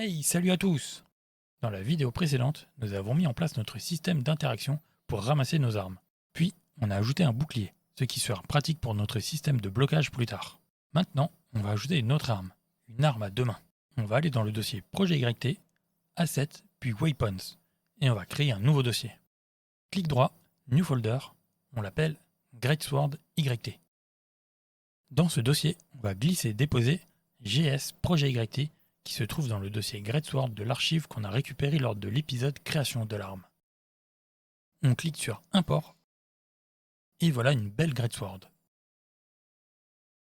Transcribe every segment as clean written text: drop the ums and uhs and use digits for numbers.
Hey, salut à tous! Dans la vidéo précédente, nous avons mis en place notre système d'interaction pour ramasser nos armes. Puis, on a ajouté un bouclier, ce qui sera pratique pour notre système de blocage plus tard. Maintenant, on va ajouter une autre arme, une arme à deux mains. On va aller dans le dossier Projet YT, Assets, puis Weapons, et on va créer un nouveau dossier. Clic droit, New Folder, on l'appelle Greatsword YT. Dans ce dossier, on va glisser et déposer GS Projet YT qui se trouve dans le dossier Greatsword de l'archive qu'on a récupéré lors de l'épisode Création de l'arme. On clique sur Import, et voilà une belle Greatsword.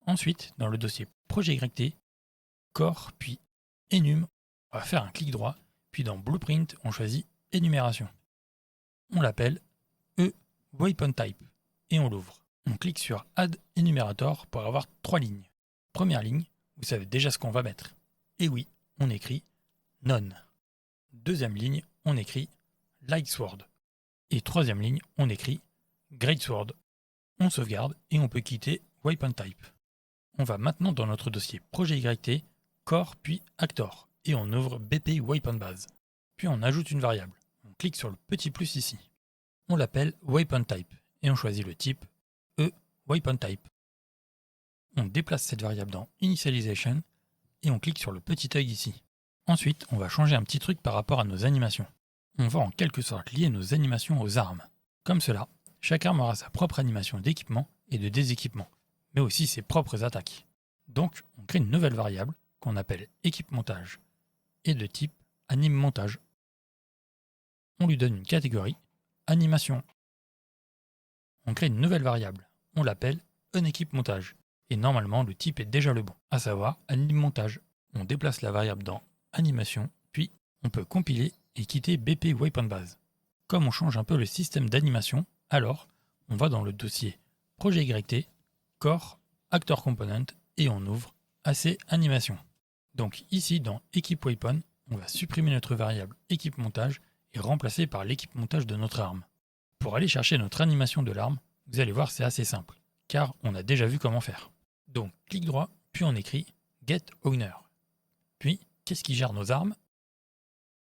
Ensuite, dans le dossier Projet YT, Core, puis Enum, on va faire un clic droit, puis dans Blueprint, on choisit Énumération. On l'appelle Weapon Type, et on l'ouvre. On clique sur Add Enumerator pour avoir 3 lignes. Première ligne, vous savez déjà ce qu'on va mettre. Et oui, on écrit None. Deuxième ligne, on écrit Lightsword. Et troisième ligne, on écrit Greatsword. On sauvegarde et on peut quitter Weapon Type. On va maintenant dans notre dossier Projet YT, Core puis Actor, et on ouvre BP Weapon Base. Puis on ajoute une variable. On clique sur le petit plus ici. On l'appelle Weapon Type, et on choisit le type Weapon Type. On déplace cette variable dans Initialization, et on clique sur le petit œil ici. Ensuite, on va changer un petit truc par rapport à nos animations. On va en quelque sorte lier nos animations aux armes. Comme cela, chaque arme aura sa propre animation d'équipement et de déséquipement, mais aussi ses propres attaques. Donc, on crée une nouvelle variable qu'on appelle équipe-montage et de type anime-montage. On lui donne une catégorie animation. On crée une nouvelle variable, on l'appelle unequipe-montage. Et normalement, le type est déjà le bon, à savoir anime-montage. On déplace la variable dans animation, puis on peut compiler et quitter BP Weapon Base. Comme on change un peu le système d'animation, alors on va dans le dossier Projet YT, Core, Actor Component et on ouvre AC Animation. Donc ici dans Équipe Weapon, on va supprimer notre variable équipe montage et remplacer par l'équipe montage de notre arme. Pour aller chercher notre animation de l'arme, vous allez voir c'est assez simple, car on a déjà vu comment faire. Donc clic droit, puis on écrit Get Owner. Puis, qu'est-ce qui gère nos armes?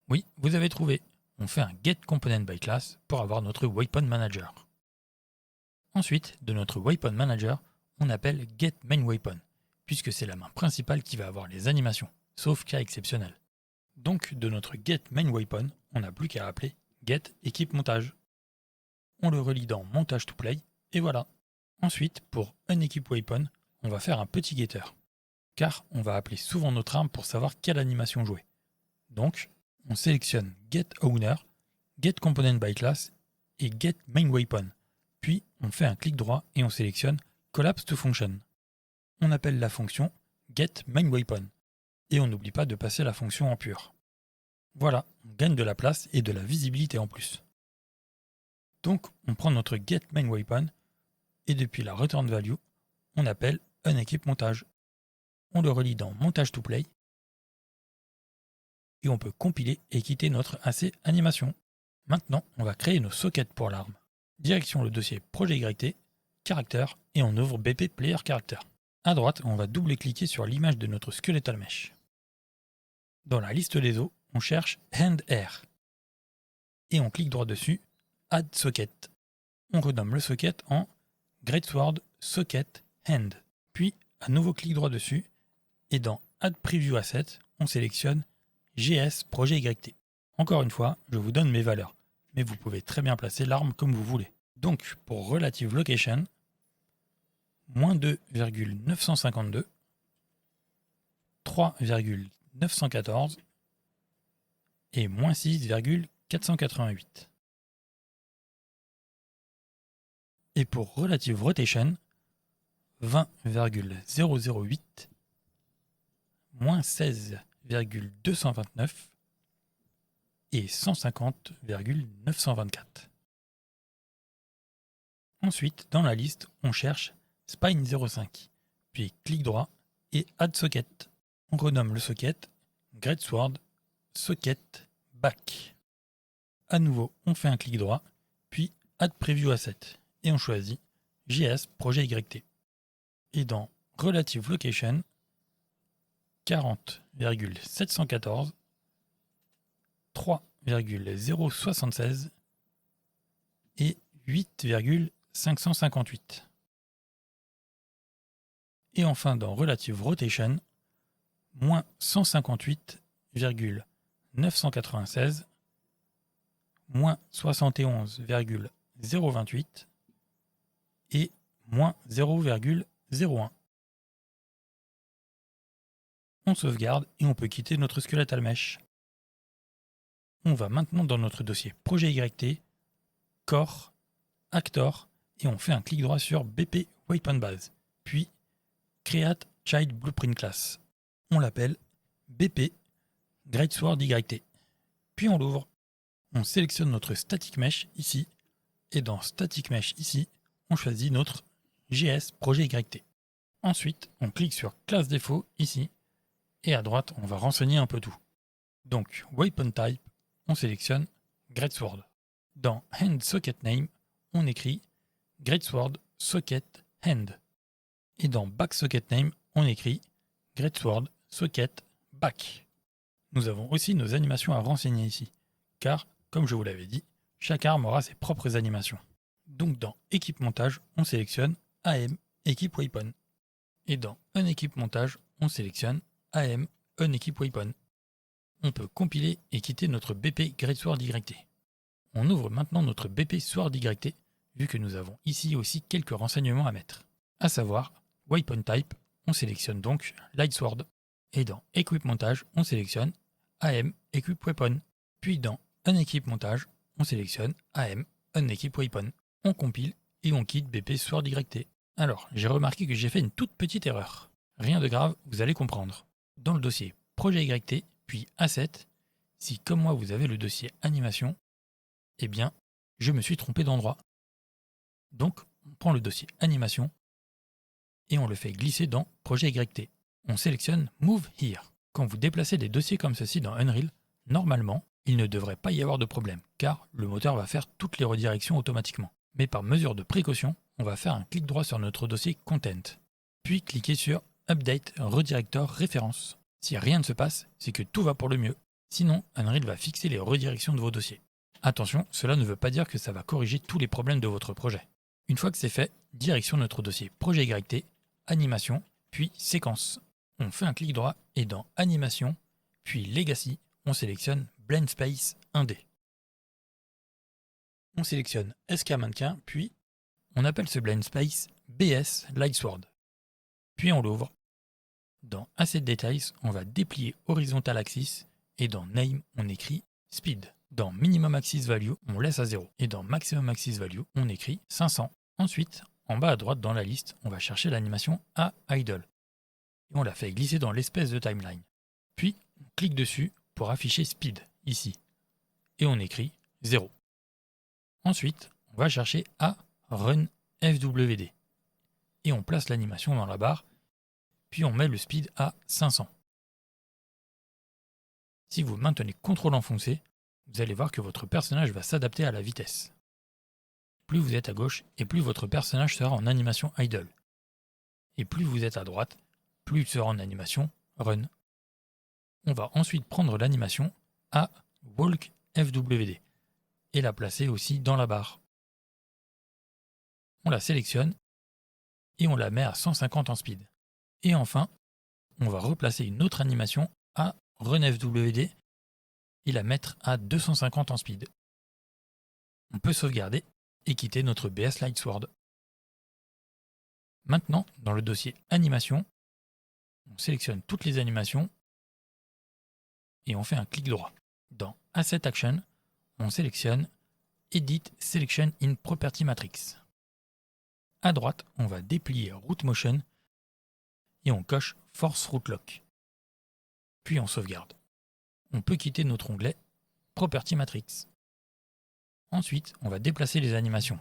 Oui, vous avez trouvé. On fait un Get Component by Class pour avoir notre Weapon Manager. Ensuite, de notre Weapon Manager, on appelle Get Main Weapon, puisque c'est la main principale qui va avoir les animations, sauf cas exceptionnel. Donc, de notre Get Main Weapon, on n'a plus qu'à appeler Get Équipe Montage. On le relie dans Montage to Play, et voilà. Ensuite, pour Unequipe Weapon, on va faire un petit getter, car on va appeler souvent notre arme pour savoir quelle animation jouer. Donc, on sélectionne Get Owner, Get Component by Class et Get Main Weapon. Puis, on fait un clic droit et on sélectionne Collapse to Function. On appelle la fonction Get Main Weapon. Et on n'oublie pas de passer la fonction en pur. Voilà, on gagne de la place et de la visibilité en plus. Donc, on prend notre Get Main Weapon et depuis la Return Value, on appelle Unequipe Montage. On le relie dans Montage to Play et on peut compiler et quitter notre AC animation. Maintenant, on va créer nos sockets pour l'arme. Direction le dossier Projet YT, Character et on ouvre BP Player Character. À droite, on va double-cliquer sur l'image de notre Skeletal Mesh. Dans la liste des os, on cherche Hand Air et on clique droit dessus, Add Socket. On renomme le socket en Greatsword Socket Hand. Puis, à nouveau clic droit dessus et dans Add Preview Asset, on sélectionne GS Projet YT. Encore une fois, je vous donne mes valeurs, mais vous pouvez très bien placer l'arme comme vous voulez. Donc, pour Relative Location, moins 2,952, 3,914 et moins 6,488. Et pour Relative Rotation, 20,008, moins 16,229 et 150,924. Ensuite, dans la liste, on cherche Spine 05, puis clic droit et Add Socket. On renomme le socket Greatsword Socket Back. À nouveau, on fait un clic droit, puis Add Preview Asset et on choisit JS Projet YT. Et dans Relative Location, 40,714 3,076 et 8,558. Et enfin dans Relative Rotation, moins 158,996, moins 71,028 et moins 0,01. On sauvegarde et on peut quitter notre Skeletal Mesh. On va maintenant dans notre dossier Projet YT, Core, Actor, et on fait un clic droit sur BP Weapon Base, puis Create Child Blueprint Class. On l'appelle BP Greatsword YT. Puis on l'ouvre. On sélectionne notre Static Mesh ici, et dans Static Mesh ici, on choisit notre GS Projet YT. Ensuite, on clique sur Classe Défaut ici, et à droite, on va renseigner un peu tout. Donc, Weapon Type, on sélectionne Greatsword. Dans Hand Socket Name, on écrit Greatsword Socket Hand. Et dans Back Socket Name, on écrit Greatsword Socket Back. Nous avons aussi nos animations à renseigner ici, car, comme je vous l'avais dit, chaque arme aura ses propres animations. Donc dans Équipe Montage, on sélectionne AM Equip Weapon. Et dans Unequip Montage, on sélectionne AM Unequip Weapon. On peut compiler et quitter notre BP Greatsword YT. On ouvre maintenant notre BP Sword YT, vu que nous avons ici aussi quelques renseignements à mettre. À savoir, Weapon Type, on sélectionne donc Lightsword. Et dans Equip Montage, on sélectionne AM Equip Weapon. Puis dans Unequip Montage, on sélectionne AM Unequip Weapon. On compile et on quitte BP Sword YT. Alors, j'ai remarqué que j'ai fait une toute petite erreur. Rien de grave, vous allez comprendre. Dans le dossier Projet YT, puis Asset, si comme moi vous avez le dossier Animation, eh bien, je me suis trompé d'endroit. Donc, on prend le dossier Animation et on le fait glisser dans Projet YT. On sélectionne Move Here. Quand vous déplacez des dossiers comme ceci dans Unreal, normalement, il ne devrait pas y avoir de problème, car le moteur va faire toutes les redirections automatiquement. Mais par mesure de précaution, on va faire un clic droit sur notre dossier Content, puis cliquer sur Update Redirector Référence. Si rien ne se passe, c'est que tout va pour le mieux. Sinon, Unreal va fixer les redirections de vos dossiers. Attention, cela ne veut pas dire que ça va corriger tous les problèmes de votre projet. Une fois que c'est fait, direction notre dossier Projet YT, Animation, puis Séquence. On fait un clic droit et dans Animation, puis Legacy, on sélectionne Blend Space 1D. On sélectionne SK Mannequin, puis on appelle ce Blend Space BS Lightsword. Puis on l'ouvre. Dans Asset Details, on va déplier Horizontal Axis et dans Name, on écrit Speed. Dans Minimum Axis Value, on laisse à 0 et dans Maximum Axis Value, on écrit 500. Ensuite, en bas à droite dans la liste, on va chercher l'animation à Idle. Et on la fait glisser dans l'espèce de timeline. Puis, on clique dessus pour afficher Speed, ici. Et on écrit 0. Ensuite, on va chercher à Run FWD. Et on place l'animation dans la barre, puis on met le speed à 500. Si vous maintenez CTRL enfoncé, vous allez voir que votre personnage va s'adapter à la vitesse. Plus vous êtes à gauche, et plus votre personnage sera en animation idle. Et plus vous êtes à droite, plus il sera en animation run. On va ensuite prendre l'animation à Walk FWD et la placer aussi dans la barre. On la sélectionne et on la met à 150 en speed. Et enfin, on va replacer une autre animation à Run FWD et la mettre à 250 en speed. On peut sauvegarder et quitter notre BS Lightsword. Maintenant, dans le dossier Animation, on sélectionne toutes les animations et on fait un clic droit. Dans Asset Action, on sélectionne Edit Selection in Property Matrix. À droite, on va déplier Route Motion et on coche Force Route Lock. Puis on sauvegarde. On peut quitter notre onglet Property Matrix. Ensuite, on va déplacer les animations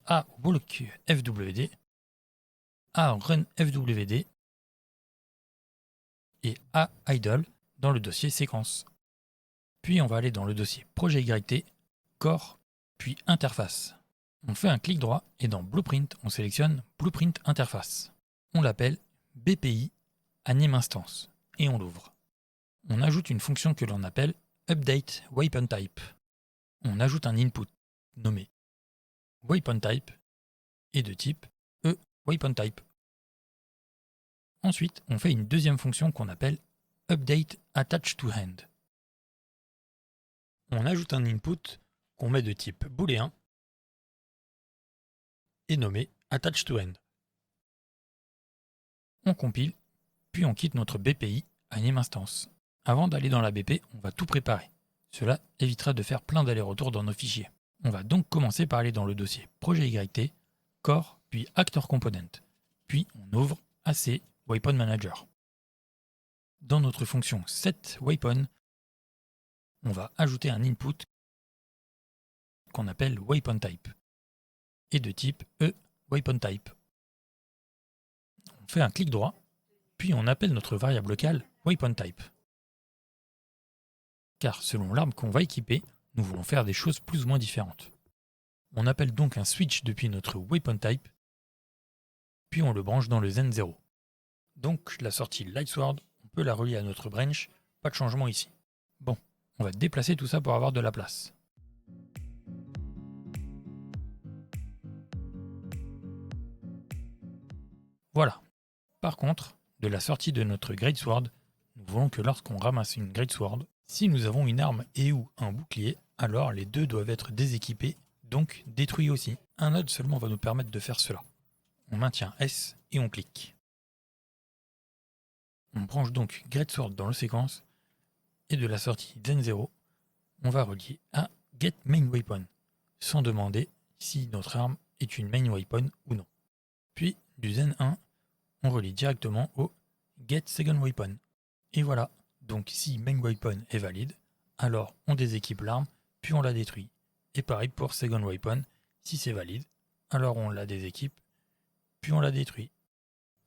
à Walk FWD, à Run FWD et à Idle dans le dossier Séquence. Puis on va aller dans le dossier Projet YT, Core, puis Interface. On fait un clic droit et dans Blueprint, on sélectionne Blueprint Interface. On l'appelle BPI Anim Instance et on l'ouvre. On ajoute une fonction que l'on appelle update weapon type. On ajoute un input nommé weapon type et de type weapon type. Ensuite, on fait une deuxième fonction qu'on appelle update attach to hand. On ajoute un input qu'on met de type booléen et nommé attach to hand. On compile, puis on quitte notre BPI anime instance. Avant d'aller dans la BP, on va tout préparer. Cela évitera de faire plein d'allers-retours dans nos fichiers. On va donc commencer par aller dans le dossier projet YT, core, puis actor component. Puis on ouvre AC Weapon Manager. Dans notre fonction setWeapon, on va ajouter un input qu'on appelle weapon type et de type weapon type. On fait un clic droit, puis on appelle notre variable locale weapon type. Car selon l'arme qu'on va équiper, nous voulons faire des choses plus ou moins différentes. On appelle donc un switch depuis notre weapon type, puis on le branche dans le Zen 0. Donc la sortie Lightsword, on peut la relier à notre branch, pas de changement ici. Bon, on va déplacer tout ça pour avoir de la place. Voilà. Par contre, de la sortie de notre Greatsword, nous voulons que lorsqu'on ramasse une Greatsword, si nous avons une arme et ou un bouclier, alors les deux doivent être déséquipés, donc détruits aussi. Un node seulement va nous permettre de faire cela. On maintient S et on clique. On branche donc Greatsword dans le séquence, et de la sortie Zen 0, on va relier à Get Main Weapon, sans demander si notre arme est une Main Weapon ou non. Puis, du Zen 1, on relie directement au Get Second Weapon. Et voilà, donc si Main Weapon est valide, alors on déséquipe l'arme, puis on la détruit. Et pareil pour Second Weapon, si c'est valide, alors on la déséquipe, puis on la détruit.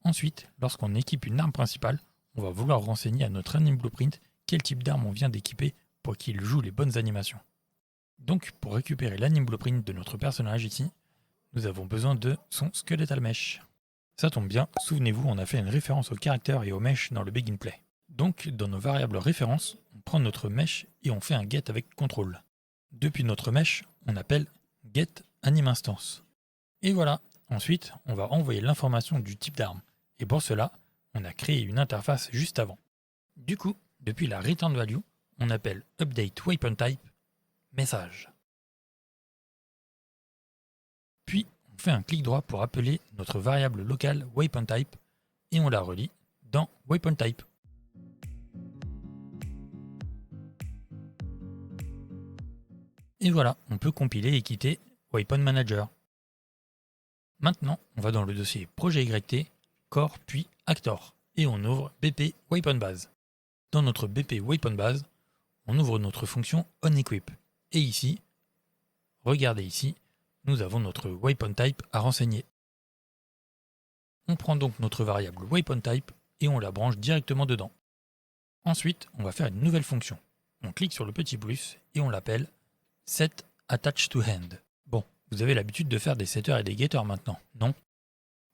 Ensuite, lorsqu'on équipe une arme principale, on va vouloir renseigner à notre Anime Blueprint quel type d'arme on vient d'équiper pour qu'il joue les bonnes animations. Donc, pour récupérer l'Anime Blueprint de notre personnage ici, nous avons besoin de son Skeletal Mesh. Ça tombe bien, souvenez-vous, on a fait une référence au caractère et au mesh dans le Begin Play. Donc, dans nos variables références, on prend notre mesh et on fait un get avec contrôle. Depuis notre mesh, on appelle get anime instance. Et voilà, ensuite, on va envoyer l'information du type d'arme. Et pour cela, on a créé une interface juste avant. Du coup, depuis la return value, on appelle update weapon type message. Puis, on fait un clic droit pour appeler notre variable locale weapon type et on la relie dans weapon type. Et voilà, on peut compiler et quitter Weapon Manager. Maintenant, on va dans le dossier projet YT, core puis actor et on ouvre BP Weapon Base. Dans notre BP Weapon Base, on ouvre notre fonction onEquip. Et ici, regardez ici, nous avons notre weapon type à renseigner. On prend donc notre variable weapon type et on la branche directement dedans. Ensuite, on va faire une nouvelle fonction. On clique sur le petit plus et on l'appelle set attach to hand. Bon, vous avez l'habitude de faire des setters et des getters maintenant, non?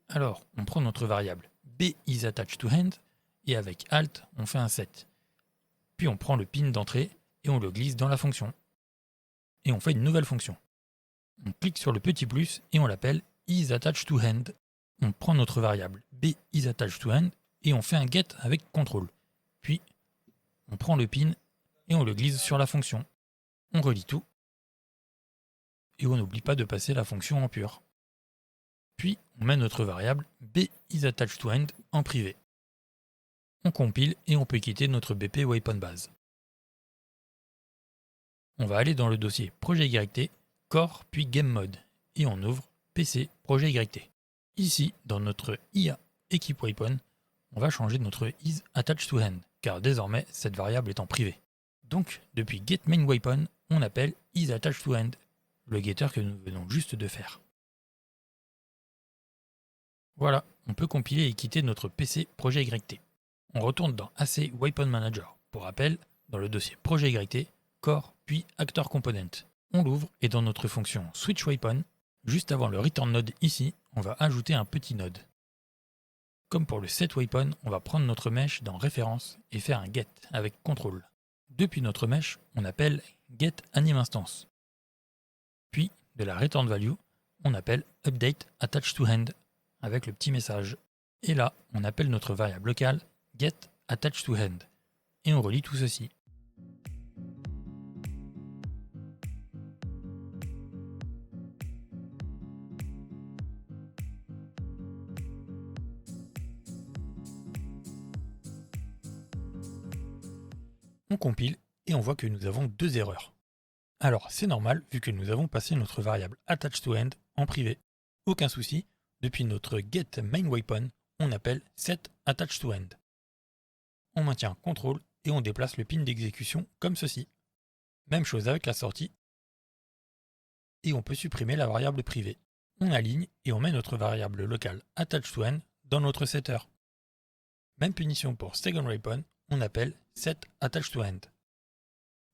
Alors, on prend notre variable bIsAttachToHand et avec Alt, on fait un set. Puis on prend le pin d'entrée et on le glisse dans la fonction. Et on fait une nouvelle fonction. On clique sur le petit plus et on l'appelle isAttachToHand. On prend notre variable bIsAttachToHand et on fait un get avec contrôle. Puis, on prend le pin et on le glisse sur la fonction. On relie tout. Et on n'oublie pas de passer la fonction en pur. Puis, on met notre variable bIsAttachToHand en privé. On compile et on peut quitter notre BP Weapon Base. On va aller dans le dossier projet YT, core puis game mode et on ouvre PC projet YT. Ici, dans notre IA Equip Weapon, on va changer notre isAttachToHand car désormais cette variable est en privé. Donc, depuis getMainWeapon, on appelle isAttachToHand, le getter que nous venons juste de faire. Voilà, on peut compiler et quitter notre PC projet YT. On retourne dans AC Weapon Manager. Pour rappel, dans le dossier projet YT, core puis actor component. On l'ouvre et dans notre fonction switch weapon, juste avant le return node ici, on va ajouter un petit node. Comme pour le set weapon, on va prendre notre mesh dans référence et faire un get avec contrôle. Depuis notre mesh, on appelle getAnimeInstance. Puis, de la return value, on appelle updateAttachedToEnd avec le petit message. Et là, on appelle notre variable locale getAttachedToEnd. Et on relie tout ceci. On compile et on voit que nous avons deux erreurs. Alors c'est normal vu que nous avons passé notre variable attachedToEnd en privé. Aucun souci, depuis notre getMainWayPon, on appelle setAttachedToEnd. On maintient CTRL et on déplace le pin d'exécution comme ceci. Même chose avec la sortie. Et on peut supprimer la variable privée. On aligne et on met notre variable locale attachedToEnd dans notre setter. Même punition pour secondWayPon, on appelle setAttachedToEnd.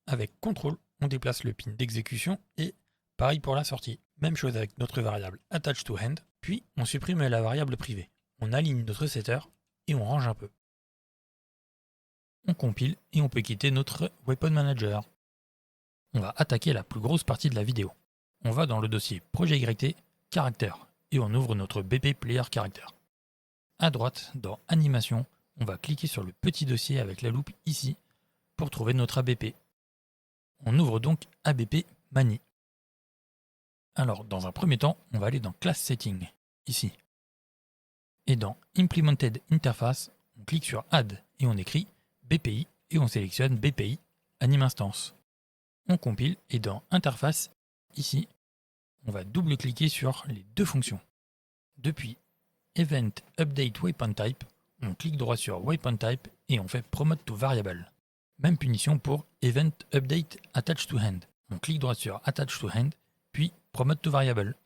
Avec CTRL, on déplace le pin d'exécution et pareil pour la sortie. Même chose avec notre variable attachedToEnd, puis on supprime la variable privée. On aligne notre setter et on range un peu. On compile et on peut quitter notre Weapon Manager. On va attaquer la plus grosse partie de la vidéo. On va dans le dossier Projet YT, Caractère, et on ouvre notre BP Player Character. À droite, dans Animation, on va cliquer sur le petit dossier avec la loupe ici pour trouver notre ABP. On ouvre donc ABP Mani. Alors, dans un premier temps, on va aller dans Class Setting, ici. Et dans Implemented Interface, on clique sur Add et on écrit BPI et on sélectionne BPI AnimeInstance. On compile et dans Interface, ici, on va double-cliquer sur les deux fonctions. Depuis Event Update Waypoint Type, on clique droit sur Waypoint Type et on fait Promote to Variable. Même punition pour Event Update AttachedToEnd. On clique droit sur AttachedToEnd, puis Promote to Variable.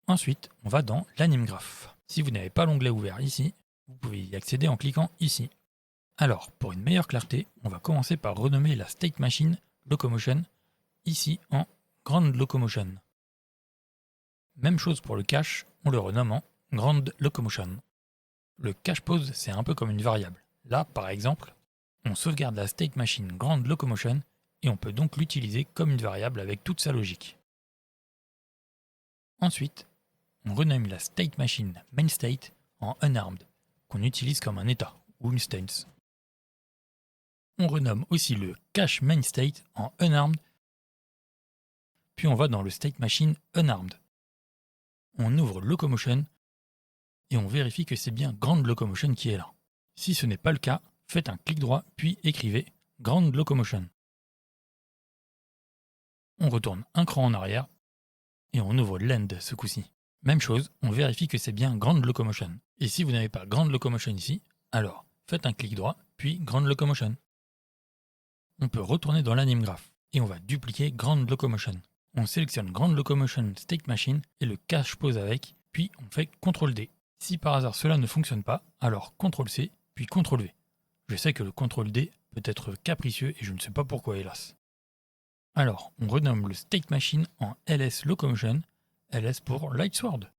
Ensuite, on va dans l'AnimeGraph. Si vous n'avez pas l'onglet ouvert ici, vous pouvez y accéder en cliquant ici. Alors, pour une meilleure clarté, on va commencer par renommer la State Machine Locomotion, ici en Ground Locomotion. Même chose pour le cache, on le renomme en Ground Locomotion. Le cache pose, c'est un peu comme une variable. Là, par exemple, on sauvegarde la State Machine Ground Locomotion et on peut donc l'utiliser comme une variable avec toute sa logique. Ensuite, on renomme la State Machine MainState en Unarmed, qu'on utilise comme un état ou une stance. On renomme aussi le cache MainState en Unarmed, puis on va dans le State Machine Unarmed. On ouvre Locomotion et on vérifie que c'est bien Ground Locomotion qui est là. Si ce n'est pas le cas, faites un clic droit puis écrivez Ground Locomotion. On retourne un cran en arrière et on ouvre l'end ce coup-ci. Même chose, on vérifie que c'est bien Ground Locomotion. Et si vous n'avez pas Ground Locomotion ici, alors faites un clic droit puis Ground Locomotion. On peut retourner dans l'AnimeGraph et on va dupliquer Ground Locomotion. On sélectionne Ground Locomotion State Machine et le cache pose avec, puis on fait CTRL D. Si par hasard cela ne fonctionne pas, alors CTRL C puis CTRL V. Je sais que le CTRL D peut être capricieux et je ne sais pas pourquoi, hélas. Alors, on renomme le State Machine en LS Locomotion, LS pour Lightsword.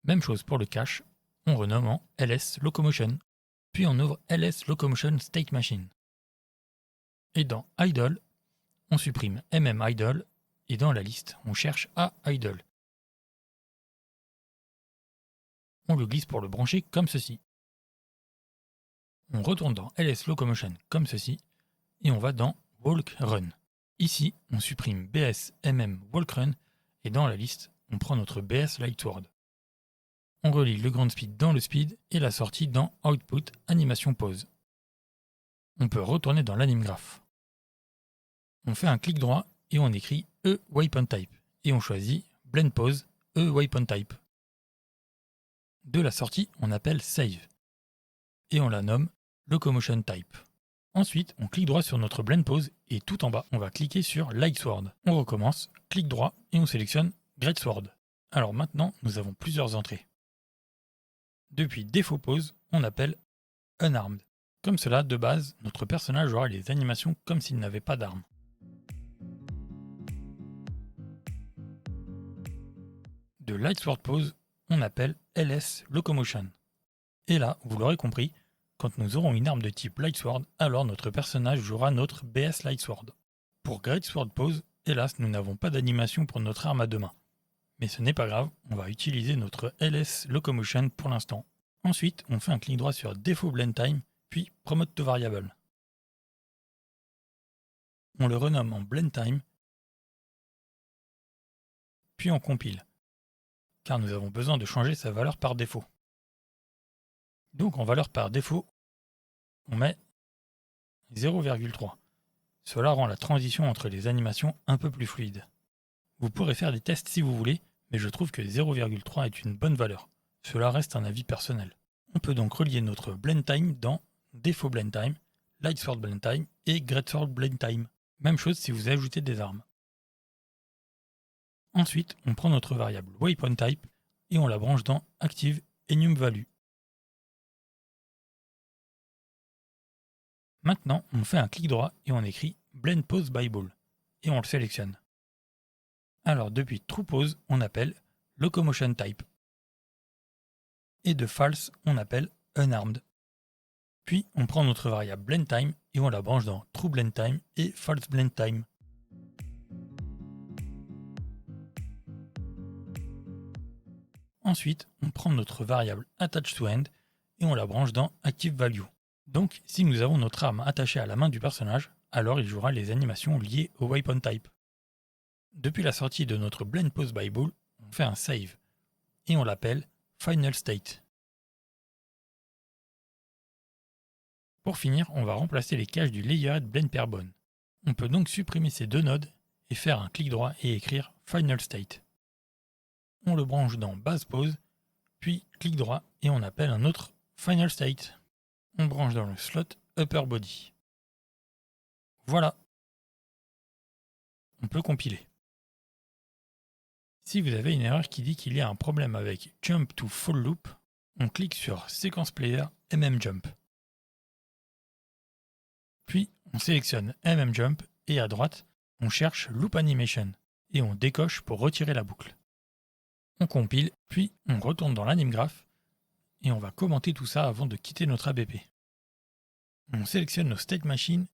Même chose pour le cache, on renomme en LS Locomotion, puis on ouvre LS Locomotion State Machine. Et dans Idle, on supprime Idle et dans la liste, on cherche Idle. On le glisse pour le brancher comme ceci. On retourne dans LS Locomotion comme ceci et on va dans Walk Run. Ici, on supprime BS Walk Run et dans la liste, on prend notre BS Lightsword. On relie le Grand Speed dans le Speed et la sortie dans Output Animation Pause. On peut retourner dans l'AnimeGraph. On fait un clic droit et on écrit Waypoint Type et on choisit Blend Pause Waypoint Type. De la sortie, on appelle Save et on la nomme Locomotion Type. Ensuite, on clique droit sur notre Blend Pose et tout en bas, on va cliquer sur Lightsword. On recommence, clic droit et on sélectionne Greatsword. Alors maintenant, nous avons plusieurs entrées. Depuis Défaut Pose, on appelle Unarmed. Comme cela, de base, notre personnage aura les animations comme s'il n'avait pas d'arme. De Lightsword Pose, on appelle LS Locomotion. Et là, vous l'aurez compris, Quand nous aurons une arme de type Lightsword, alors notre personnage jouera notre BS Lightsword. Pour Greatsword Pose, hélas, nous n'avons pas d'animation pour notre arme à deux mains. Mais ce n'est pas grave, on va utiliser notre LS Locomotion pour l'instant. Ensuite, on fait un clic droit sur Default Blend Time, puis Promote to Variable. On le renomme en Blend Time, puis on compile, car nous avons besoin de changer sa valeur par défaut. Donc en valeur par défaut, on met 0,3. Cela rend la transition entre les animations un peu plus fluide. Vous pourrez faire des tests si vous voulez, mais je trouve que 0,3 est une bonne valeur. Cela reste un avis personnel. On peut donc relier notre Blend Time dans Default Blend Time, Lightsword Blend Time et Greatsword Blend Time. Même chose si vous ajoutez des armes. Ensuite, on prend notre variable Waypoint Type et on la branche dans Active Enum Value. Maintenant, on fait un clic droit et on écrit Blend Pose by Ball et on le sélectionne. Alors depuis True Pose, on appelle Locomotion Type. Et de False, on appelle Unarmed. Puis on prend notre variable Blend Time et on la branche dans True Blend Time et False Blend Time. Ensuite, on prend notre variable Attach to End et on la branche dans Active Value. Donc, si nous avons notre arme attachée à la main du personnage, alors il jouera les animations liées au Waypoint Type. Depuis la sortie de notre Blend Pose by Ball, on fait un save et on l'appelle Final State. Pour finir, on va remplacer les caches du Layered Blend Pair Bone. On peut donc supprimer ces deux nodes et faire un clic droit et écrire Final State. On le branche dans Base Pose, puis clic droit et on appelle un autre Final State. On branche dans le slot Upper Body. Voilà. On peut compiler. Si vous avez une erreur qui dit qu'il y a un problème avec Jump to Fall Loop, on clique sur Sequence Player Jump. Puis on sélectionne Jump et à droite, on cherche Loop Animation et on décoche pour retirer la boucle. On compile, puis on retourne dans l'AnimGraph et on va commenter tout ça avant de quitter notre ABP. On sélectionne nos State Machines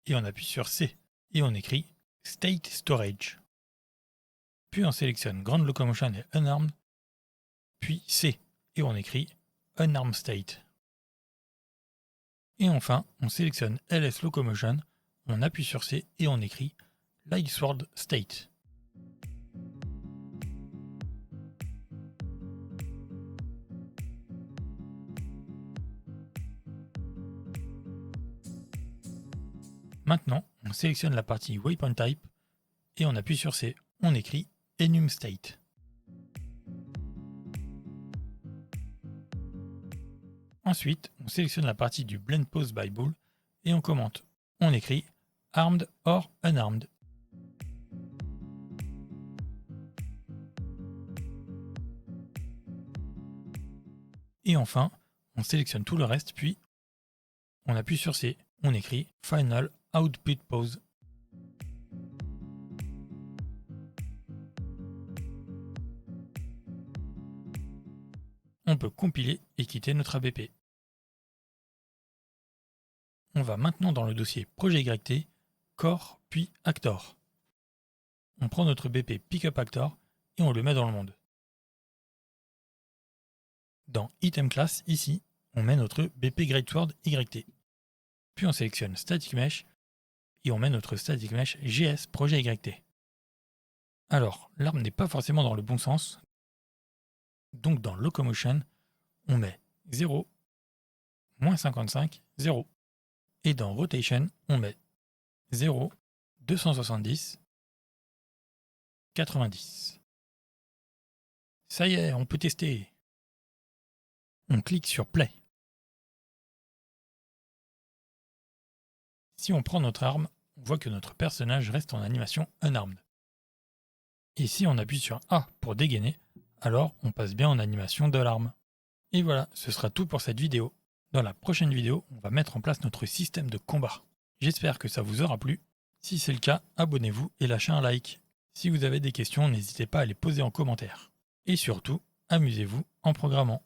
et on appuie sur C et on écrit State Storage. Puis on sélectionne Ground Locomotion et Unarmed, puis C et on écrit Unarmed State. Et enfin, on sélectionne LS Locomotion, on appuie sur C et on écrit Lightsword State. Maintenant, on sélectionne la partie Waypoint Type et on appuie sur C, on écrit Enum State. Ensuite, on sélectionne la partie du Blend Pose by Ball et on commente. On écrit Armed or Unarmed. Et enfin, on sélectionne tout le reste, puis on appuie sur C, on écrit Final Output Pose. On peut compiler et quitter notre ABP. On va maintenant dans le dossier Projet YT, Core puis Actor. On prend notre BP Pickup Actor et on le met dans le monde. Dans Item Class, ici, on met notre BP Greatsword YT. Puis on sélectionne Static Mesh et on met notre Static Mesh GS Projet YT. Alors, l'arme n'est pas forcément dans le bon sens, donc dans Locomotion, on met 0, moins 55, 0. Et dans Rotation, on met 0, 270, 90. Ça y est, on peut tester. On clique sur Play. Si on prend notre arme, on voit que notre personnage reste en animation Unarmed. Et si on appuie sur A pour dégainer, alors on passe bien en animation de l'arme. Et voilà, ce sera tout pour cette vidéo. Dans la prochaine vidéo, on va mettre en place notre système de combat. J'espère que ça vous aura plu. Si c'est le cas, abonnez-vous et lâchez un like. Si vous avez des questions, n'hésitez pas à les poser en commentaire. Et surtout, amusez-vous en programmant.